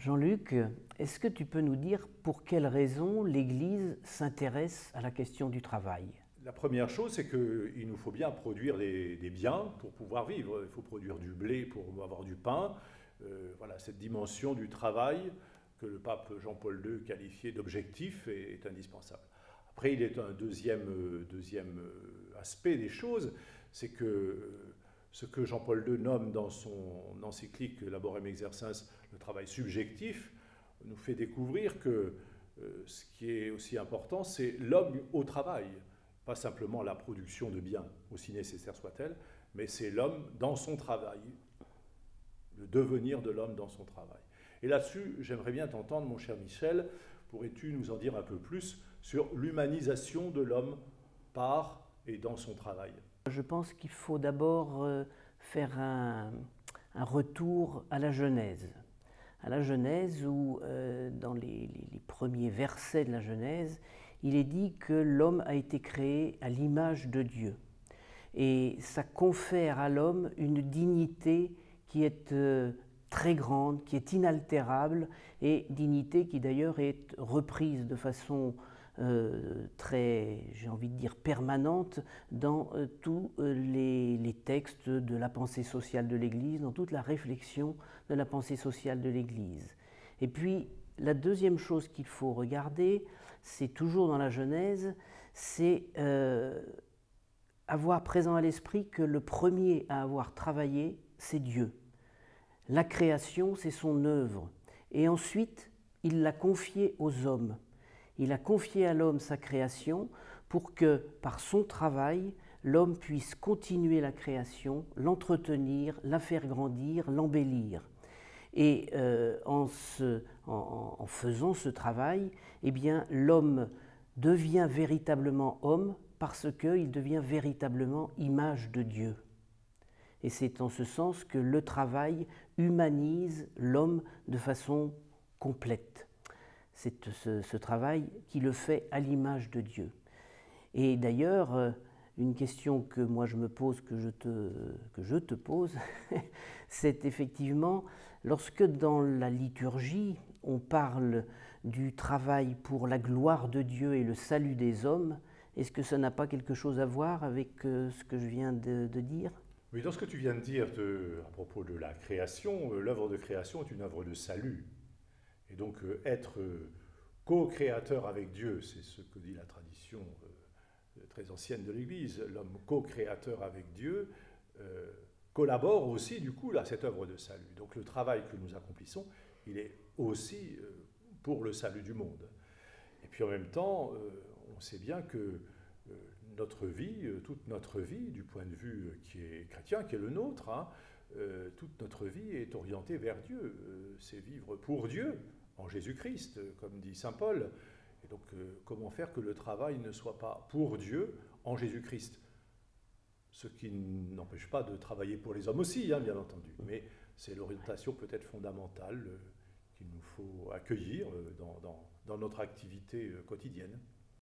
Jean-Luc, est-ce que tu peux nous dire pour quelles raisons l'Église s'intéresse à la question du travail? La première chose, c'est qu'il nous faut bien produire des biens pour pouvoir vivre. Il faut produire du blé pour avoir du pain. Voilà, cette dimension du travail que le pape Jean-Paul II qualifiait d'objectif est indispensable. Après, il est un deuxième aspect des choses, c'est que ce que Jean-Paul II nomme dans son encyclique Laborem Exercens, le travail subjectif, nous fait découvrir que ce qui est aussi important, c'est l'homme au travail. Pas simplement la production de biens, aussi nécessaire soit-elle, mais c'est l'homme dans son travail, le devenir de l'homme dans son travail. Et là-dessus, j'aimerais bien t'entendre, mon cher Michel, pourrais-tu nous en dire un peu plus sur l'humanisation de l'homme par et dans son travail? Je pense qu'il faut d'abord faire un retour à la Genèse. À la Genèse où, dans les premiers versets de la Genèse, il est dit que l'homme a été créé à l'image de Dieu. Et ça confère à l'homme une dignité qui est très grande, qui est inaltérable, et dignité qui d'ailleurs est reprise de façon très, j'ai envie de dire, permanente dans tous les textes de la pensée sociale de l'Église, dans toute la réflexion de la pensée sociale de l'Église. Et puis, la deuxième chose qu'il faut regarder, c'est toujours dans la Genèse, c'est avoir présent à l'esprit que le premier à avoir travaillé, c'est Dieu. La création, c'est son œuvre. Et ensuite, il l'a confiée aux hommes. Il a confié à l'homme sa création pour que, par son travail, l'homme puisse continuer la création, l'entretenir, la faire grandir, l'embellir. Et en faisant ce travail, eh bien, l'homme devient véritablement homme parce qu'il devient véritablement image de Dieu. Et c'est en ce sens que le travail humanise l'homme de façon complète. C'est ce travail qui le fait à l'image de Dieu. Et d'ailleurs, une question que moi je me pose, que je te pose, c'est effectivement, lorsque dans la liturgie, on parle du travail pour la gloire de Dieu et le salut des hommes, est-ce que ça n'a pas quelque chose à voir avec ce que je viens de dire? Oui, dans ce que tu viens de dire à propos de la création, l'œuvre de création est une œuvre de salut. Et donc être co-créateur avec Dieu, c'est ce que dit la tradition très ancienne de l'Église, l'homme co-créateur avec Dieu collabore aussi du coup à cette œuvre de salut. Donc le travail que nous accomplissons, il est aussi pour le salut du monde. Et puis en même temps, on sait bien que notre vie, toute notre vie, du point de vue qui est chrétien, qui est le nôtre, hein, toute notre vie est orientée vers Dieu. C'est vivre pour Dieu, en Jésus-Christ, comme dit saint Paul. Et donc, comment faire que le travail ne soit pas pour Dieu, en Jésus-Christ? Ce qui n'empêche pas de travailler pour les hommes aussi, hein, bien entendu. Mais c'est l'orientation peut-être fondamentale qu'il nous faut accueillir dans notre activité quotidienne.